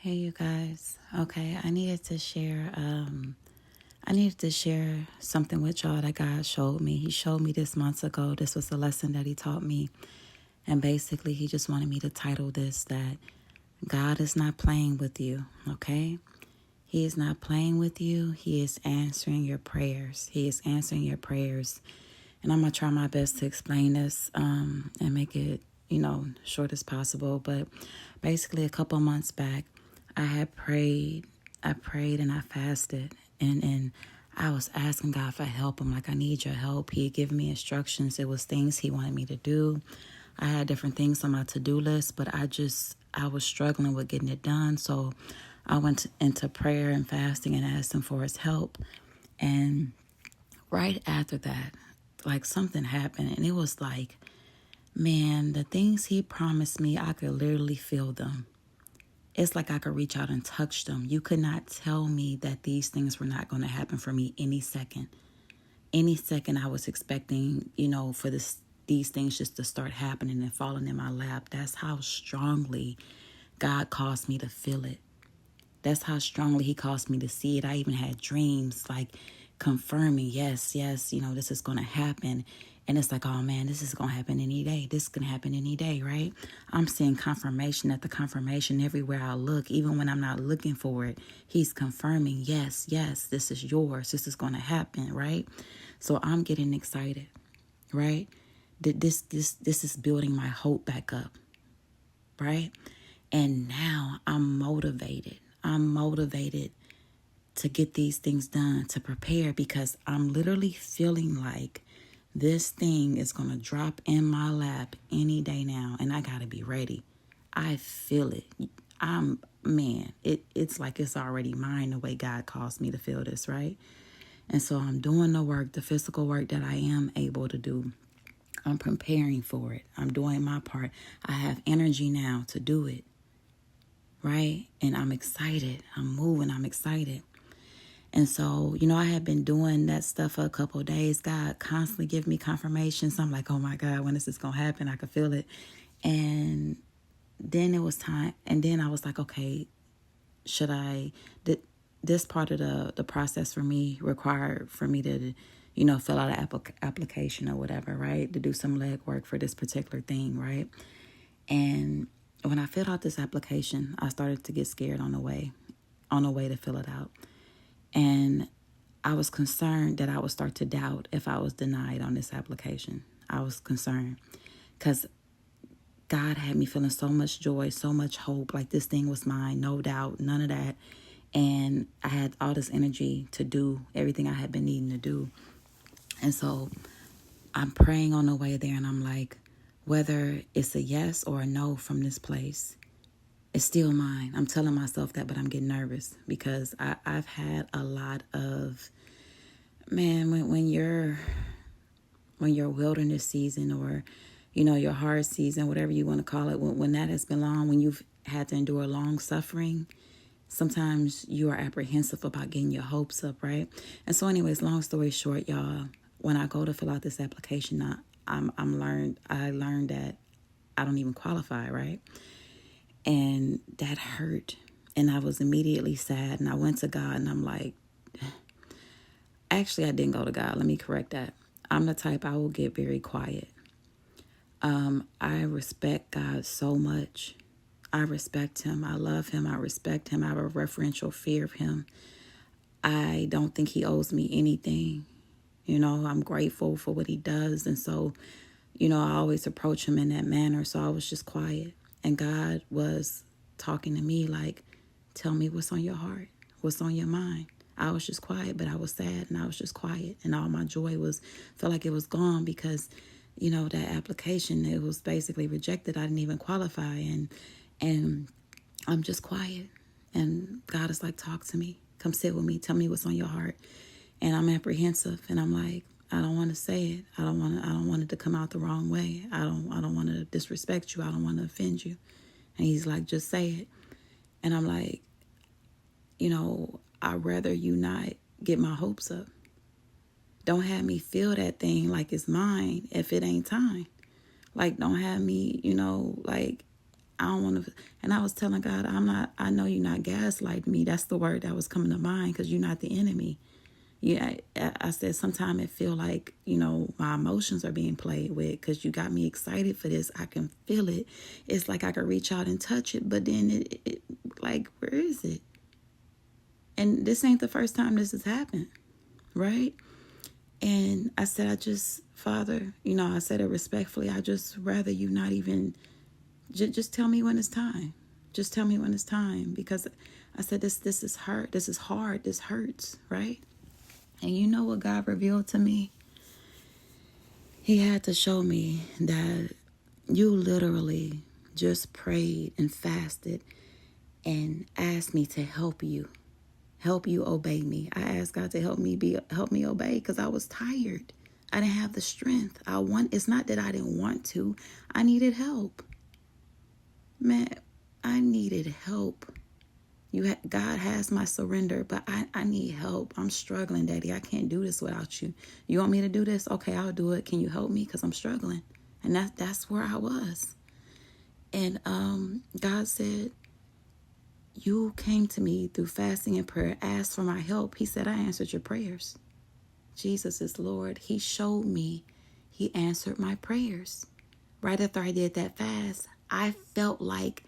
Hey you guys. Okay, I needed to share something with y'all that God showed me. He showed me this months ago. This was a lesson that he taught me. And basically he just wanted me to title this that God is not playing with you, okay? He is not playing with you. He is answering your prayers. He is answering your prayers. And I'm going to try my best to explain this and make it, short as possible. But basically, a couple months back, I had prayed. I prayed and I fasted. And I was asking God for help. I'm like, I need your help. He had given me instructions. It was things he wanted me to do. I had different things on my to-do list, but I was struggling with getting it done. So I went into prayer and fasting and asked him for his help. And right after that, like something happened, and it was like, man, the things he promised me, I could literally feel them. It's like I could reach out and touch them. You could not tell me that these things were not going to happen for me any second. Any second I was expecting, for these things just to start happening and falling in my lap. That's how strongly God caused me to feel it. That's how strongly he caused me to see it. I even had dreams like confirming, yes, this is going to happen. And it's like, oh man, this is going to happen any day. This can happen any day, right? I'm seeing confirmation at the confirmation everywhere I look. Even when I'm not looking for it, he's confirming, yes, this is yours. This is going to happen, right? So I'm getting excited, right? This is building my hope back up, right? And now I'm motivated. I'm motivated to get these things done, to prepare, because I'm literally feeling like this thing is going to drop in my lap any day now, and I got to be ready. I feel it. It's like it's already mine the way God caused me to feel this, right? And so I'm doing the work, the physical work that I am able to do. I'm preparing for it. I'm doing my part. I have energy now to do it, right? And I'm excited. I'm moving. I'm excited. And so, I had been doing that stuff for a couple of days. God constantly give me confirmation. So I'm like, oh my God, when is this going to happen? I could feel it. And then it was time. And then I was like, okay, should I, this part of the process for me required for me to, fill out an application or whatever, right? To do some leg work for this particular thing, right? And when I filled out this application, I started to get scared on the way to fill it out. And I was concerned that I would start to doubt if I was denied on this application. I was concerned because God had me feeling so much joy, so much hope, like this thing was mine, no doubt, none of that. And I had all this energy to do everything I had been needing to do. And so I'm praying on the way there, and I'm like, whether it's a yes or a no from this place, it's still mine. I'm telling myself that, but I'm getting nervous because I've had a lot of, man, when your wilderness season, or, your hard season, whatever you want to call it, when that has been long, when you've had to endure long suffering, sometimes you are apprehensive about getting your hopes up, right? And so anyways, long story short, y'all, when I go to fill out this application, I learned that I don't even qualify, right? And that hurt. And I was immediately sad. And I went to God and I'm like, actually, I didn't go to God. Let me correct that. I'm the type, I will get very quiet. I respect God so much. I respect him. I love him. I respect him. I have a reverential fear of him. I don't think he owes me anything. I'm grateful for what he does. And so, I always approach him in that manner. So I was just quiet. And God was talking to me like, tell me what's on your heart, what's on your mind. I was just quiet, but I was sad and I was just quiet. And all my joy felt like it was gone because, that application, it was basically rejected. I didn't even qualify. And I'm just quiet. And God is like, talk to me. Come sit with me. Tell me what's on your heart. And I'm apprehensive. And I'm like, I don't want to say it. I don't want it to come out the wrong way. I don't want to disrespect you. I don't want to offend you. And he's like, just say it. And I'm like, I'd rather you not get my hopes up. Don't have me feel that thing like it's mine if it ain't time. Like, don't have me, like, I don't want to. And I was telling God, I know you're not gaslighting me. That's the word that was coming to mind, because you're not the enemy. Yeah, I said sometimes it feel like, my emotions are being played with, because you got me excited for this. I can feel it. It's like I could reach out and touch it, but then it like, where is it? And this ain't the first time this has happened, right? And I said, Father, I said it respectfully. I just rather you not even, just tell me when it's time. Just tell me when it's time, because I said, this is hurt. This is hard. This hurts, right? And you know what God revealed to me? He had to show me that you literally just prayed and fasted and asked me to help you obey me. I asked God to help me obey, because I was tired. I didn't have the strength. It's not that I didn't want to. I needed help. Man, I needed help. God has my surrender, but I need help. I'm struggling, Daddy. I can't do this without you. You want me to do this? Okay, I'll do it. Can you help me? Because I'm struggling. And that's where I was. And God said, you came to me through fasting and prayer, asked for my help. He said, I answered your prayers. Jesus is Lord. He showed me he answered my prayers. Right after I did that fast, I felt like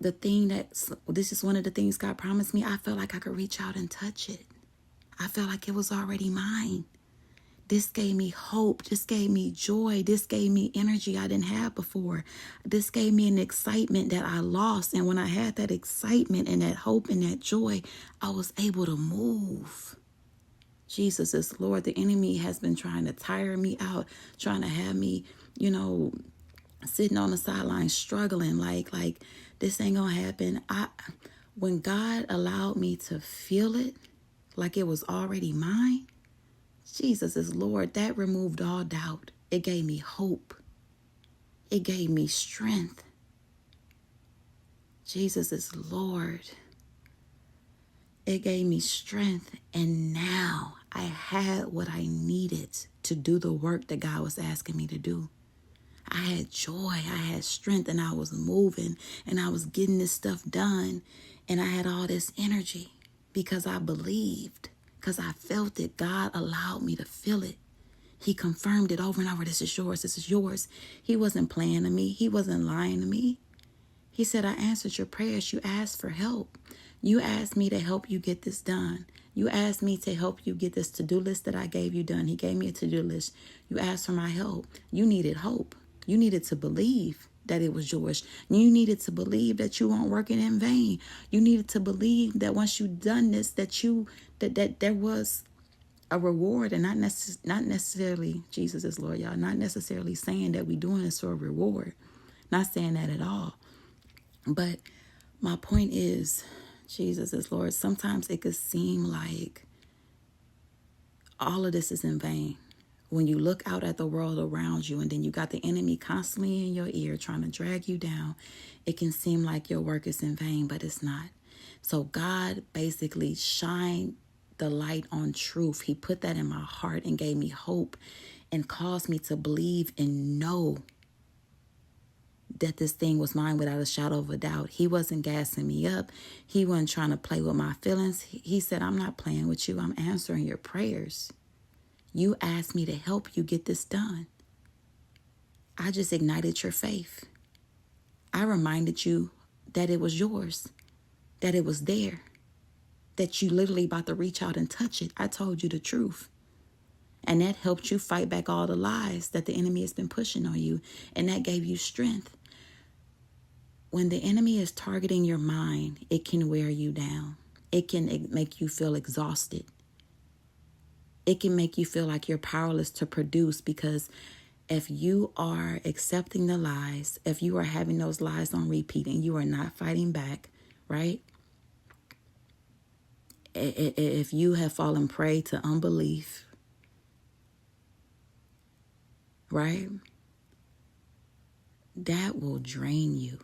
this is one of the things God promised me. I felt like I could reach out and touch it. I felt like it was already mine. This gave me hope. This gave me joy. This gave me energy I didn't have before. This gave me an excitement that I lost. And when I had that excitement and that hope and that joy, I was able to move. Jesus is Lord. The enemy has been trying to tire me out, trying to have me, sitting on the sideline struggling like this ain't gonna happen. When God allowed me to feel it like it was already mine, Jesus is Lord, that removed all doubt. It gave me hope. It gave me strength. Jesus is Lord. It gave me strength, and now I had what I needed to do the work that God was asking me to do. I had joy, I had strength, and I was moving, and I was getting this stuff done, and I had all this energy because I believed, because I felt it. God allowed me to feel it. He confirmed it over and over. This is yours. This is yours. He wasn't playing to me. He wasn't lying to me. He said, I answered your prayers. You asked for help. You asked me to help you get this done. You asked me to help you get this to-do list that I gave you done. He gave me a to-do list. You asked for my help. You needed hope. You needed to believe that it was yours. You needed to believe that you weren't working in vain. You needed to believe that once you've done this, that there was a reward, and not necessarily, Jesus is Lord, y'all, not necessarily saying that we doing this for a reward. Not saying that at all. But my point is, Jesus is Lord. Sometimes it could seem like all of this is in vain. When you look out at the world around you, and then you got the enemy constantly in your ear trying to drag you down, it can seem like your work is in vain, but it's not. So God basically shined the light on truth. He put that in my heart and gave me hope and caused me to believe and know that this thing was mine without a shadow of a doubt. He wasn't gassing me up. He wasn't trying to play with my feelings. He said, I'm not playing with you. I'm answering your prayers. You asked me to help you get this done. I just ignited your faith. I reminded you that it was yours, that it was there, that you literally about to reach out and touch it. I told you the truth. And that helped you fight back all the lies that the enemy has been pushing on you. And that gave you strength. When the enemy is targeting your mind, it can wear you down. It can make you feel exhausted. It can make you feel like you're powerless to produce, because if you are accepting the lies, if you are having those lies on repeat and you are not fighting back, right? If you have fallen prey to unbelief, right? That will drain you.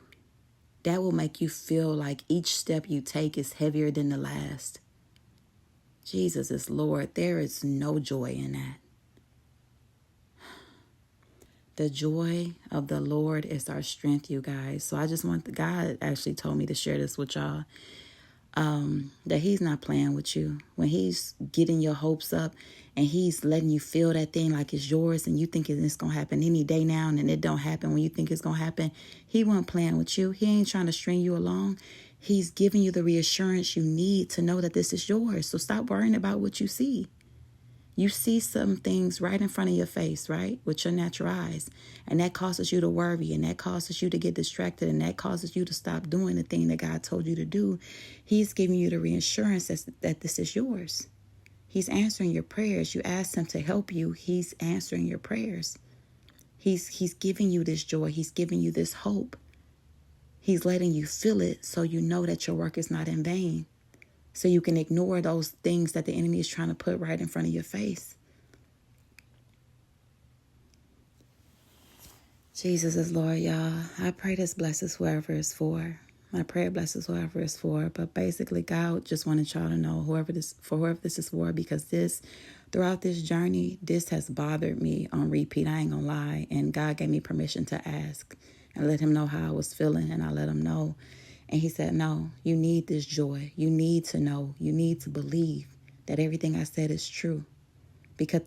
That will make you feel like each step you take is heavier than the last. Jesus is Lord. There is no joy in that. The joy of the Lord is our strength, you guys. So I just want, God actually told me to share this with y'all. That he's not playing with you. When he's getting your hopes up and he's letting you feel that thing like it's yours and you think it's going to happen any day now and it don't happen when you think it's going to happen, he wasn't playing with you. He ain't trying to string you along. He's giving you the reassurance you need to know that this is yours. So stop worrying about what you see. You see some things right in front of your face, right? With your natural eyes. And that causes you to worry, and that causes you to get distracted, and that causes you to stop doing the thing that God told you to do. He's giving you the reassurance that this is yours. He's answering your prayers. You asked him to help you. He's answering your prayers. He's giving you this joy. He's giving you this hope. He's letting you feel it so you know that your work is not in vain. So you can ignore those things that the enemy is trying to put right in front of your face. Jesus is Lord, y'all. I pray this blesses whoever it's for. My prayer blesses whoever it's for. But basically, God just wanted y'all to know whoever this is for, because throughout this journey, this has bothered me on repeat. I ain't gonna lie. And God gave me permission to ask and let him know how I was feeling. And I let him know. And he said, no, you need this joy. You need to know. You need to believe that everything I said is true. Because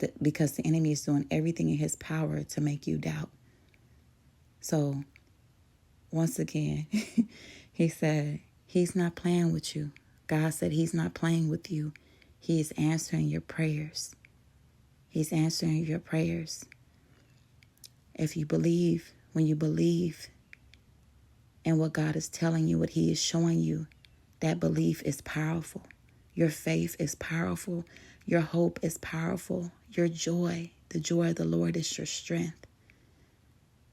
the enemy is doing everything in his power to make you doubt. So, once again, he said, he's not playing with you. God said he's not playing with you. He is answering your prayers. He's answering your prayers. If you believe, when you believe in what God is telling you, what he is showing you, that belief is powerful. Your faith is powerful. Your hope is powerful. Your joy, the joy of the Lord is your strength.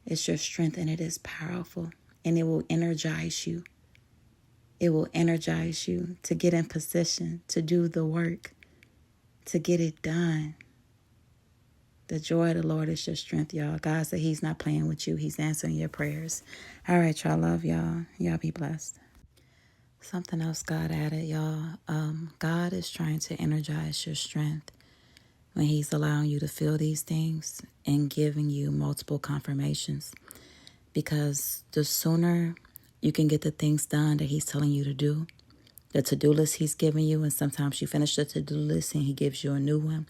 It's your strength, and it is powerful, and it will energize you. It will energize you to get in position, to do the work, to get it done. The joy of the Lord is your strength, y'all. God said he's not playing with you. He's answering your prayers. All right, y'all. Love y'all. Y'all be blessed. Something else God added, y'all. God is trying to energize your strength when he's allowing you to feel these things and giving you multiple confirmations. Because the sooner you can get the things done that he's telling you to do, the to-do list he's giving you, and sometimes you finish the to-do list and he gives you a new one.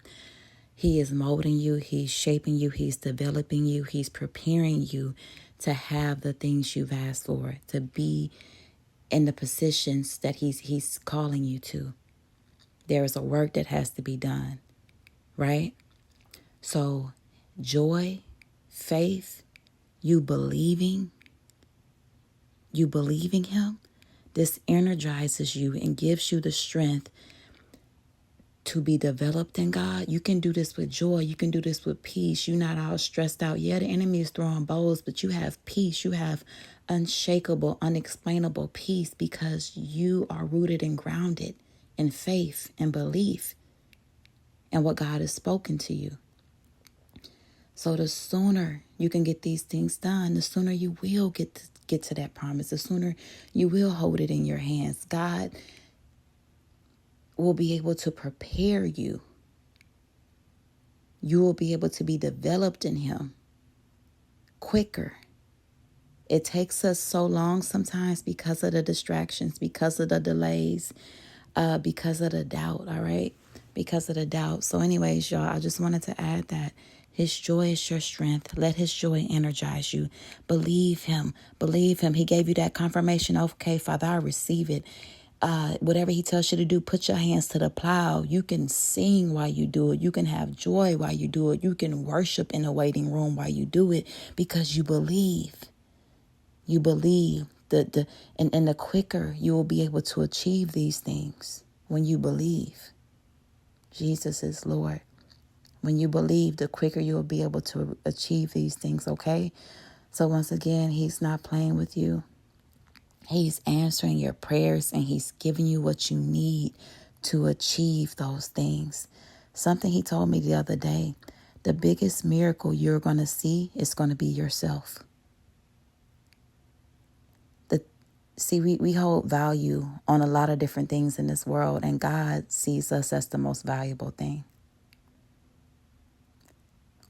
He is molding you. He's shaping you. He's developing you. He's preparing you to have the things you've asked for, to be in the positions that he's calling you to. There is a work that has to be done, right? So joy, faith, you believing him, this energizes you and gives you the strength to be developed in God. You can do this with joy. You can do this with peace. You're not all stressed out. Yeah, the enemy is throwing bows, but you have peace. You have unshakable, unexplainable peace because you are rooted and grounded in faith and belief in what God has spoken to you. So the sooner you can get these things done, the sooner you will get to that promise. The sooner you will hold it in your hands. God will be able to prepare you. You will be able to be developed in him quicker. It takes us so long sometimes because of the distractions, because of the delays, because of the doubt, all right? Because of the doubt. So anyways, y'all, I just wanted to add that his joy is your strength. Let his joy energize you. Believe him. Believe him. He gave you that confirmation. Okay, Father, I receive it. Whatever he tells you to do, put your hands to the plow. You can sing while you do it. You can have joy while you do it. You can worship in the waiting room while you do it because you believe. You believe. And the quicker you will be able to achieve these things when you believe. Jesus is Lord. When you believe, the quicker you will be able to achieve these things, okay? So once again, he's not playing with you. He's answering your prayers and he's giving you what you need to achieve those things. Something he told me the other day, the biggest miracle you're going to see is going to be yourself. We hold value on a lot of different things in this world, and God sees us as the most valuable thing.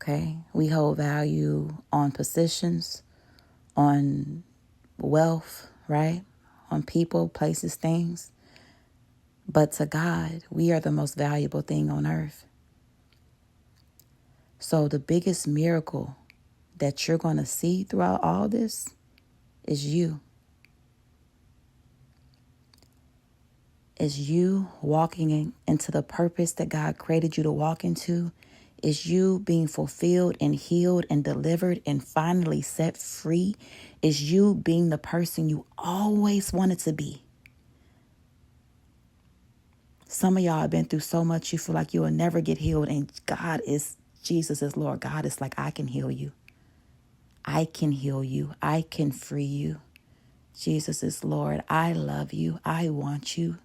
Okay? We hold value on positions, on wealth, right? On people, places, things. But to God, we are the most valuable thing on earth. So the biggest miracle that you're going to see throughout all this is you. Is you walking into the purpose that God created you to walk into. Is you being fulfilled and healed and delivered and finally set free. Is you being the person you always wanted to be. Some of y'all have been through so much you feel like you will never get healed, and Jesus is Lord. God is like, I can heal you. I can heal you. I can free you. Jesus is Lord. I love you. I want you.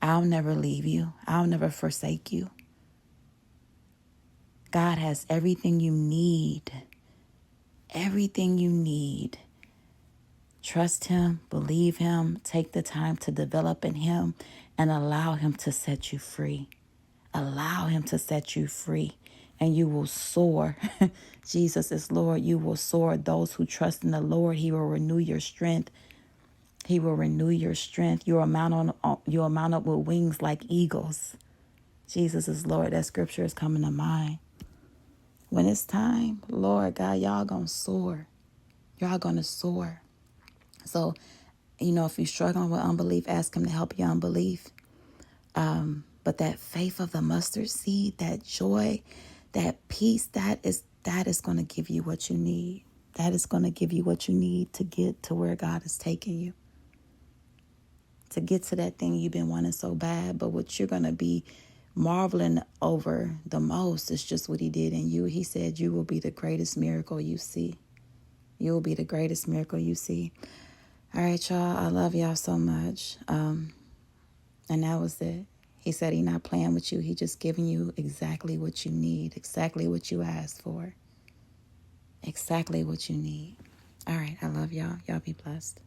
I'll never leave you. I'll never forsake you. God has everything you need. Everything you need. Trust him, believe him, take the time to develop in him, and allow him to set you free. Allow him to set you free, and you will soar. Jesus is Lord. You will soar. Those who trust in the Lord, he will renew your strength. He will renew your strength. You'll mount up with wings like eagles. Jesus is Lord. That scripture is coming to mind. When it's time, Lord God, y'all gonna soar. Y'all gonna soar. So, if you're struggling with unbelief, ask him to help your unbelief. But that faith of the mustard seed, that joy, that peace, that is going to give you what you need. That is going to give you what you need to get to where God is taking you. To get to that thing you've been wanting so bad. But what you're going to be marveling over the most is just what he did in you. He said you will be the greatest miracle you see. You will be the greatest miracle you see. All right, y'all. I love y'all so much. And that was it. He said he's not playing with you. He just giving you exactly what you need, exactly what you asked for, exactly what you need. All right. I love y'all. Y'all be blessed.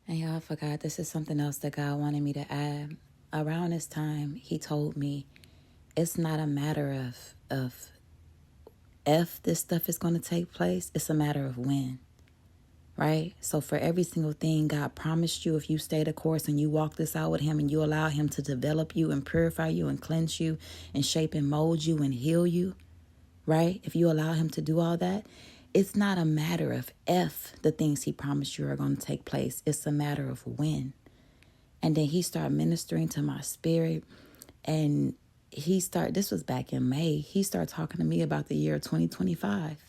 And y'all forgot, this is something else that God wanted me to add. Around this time, he told me it's not a matter of if this stuff is going to take place. It's a matter of when. Right? So for every single thing God promised you, if you stay the course and you walk this out with him and you allow him to develop you and purify you and cleanse you and shape and mold you and heal you, right? If you allow him to do all that, it's not a matter of if the things he promised you are going to take place. It's a matter of when. And then he started ministering to my spirit, and this was back in May. He started talking to me about the year 2025.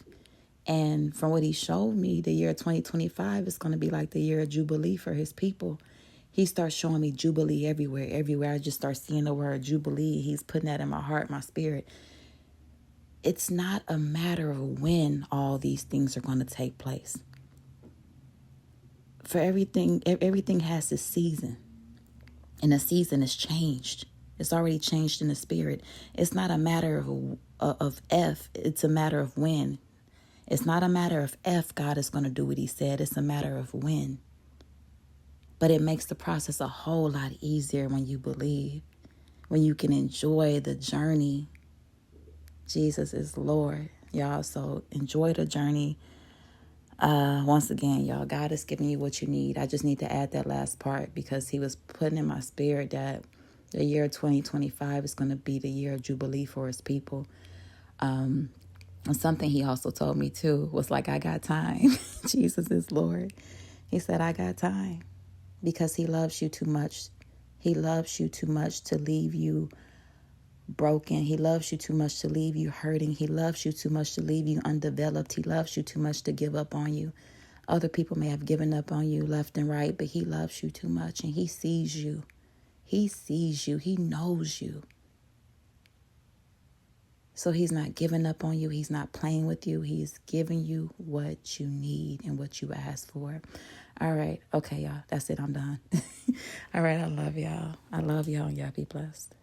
And from what he showed me, the year 2025 is going to be like the year of Jubilee for his people. He starts showing me Jubilee everywhere. Everywhere I just start seeing the word Jubilee. He's putting that in my heart, my spirit. It's not a matter of when all these things are going to take place. For everything has its season. And the season is changed. It's already changed in the spirit. It's not a matter of if. It's a matter of when. It's not a matter of if God is going to do what he said. It's a matter of when. But it makes the process a whole lot easier when you believe, when you can enjoy the journey. Jesus is Lord, y'all. So enjoy the journey. Once again, y'all, God is giving you what you need. I just need to add that last part because he was putting in my spirit that the year 2025 is going to be the year of Jubilee for his people. And something he also told me too was like, I got time. Jesus is Lord. He said, I got time because he loves you too much. He loves you too much to leave you broken. He loves you too much to leave you hurting. He loves you too much to leave you undeveloped. He loves you too much to give up on you. Other people may have given up on you left and right, but he loves you too much, and he sees you. He sees you. He knows you. So he's not giving up on you. He's not playing with you. He's giving you what you need and what you ask for. All right. Okay, y'all. That's it. I'm done. All right. I love y'all. I love y'all. Y'all be blessed.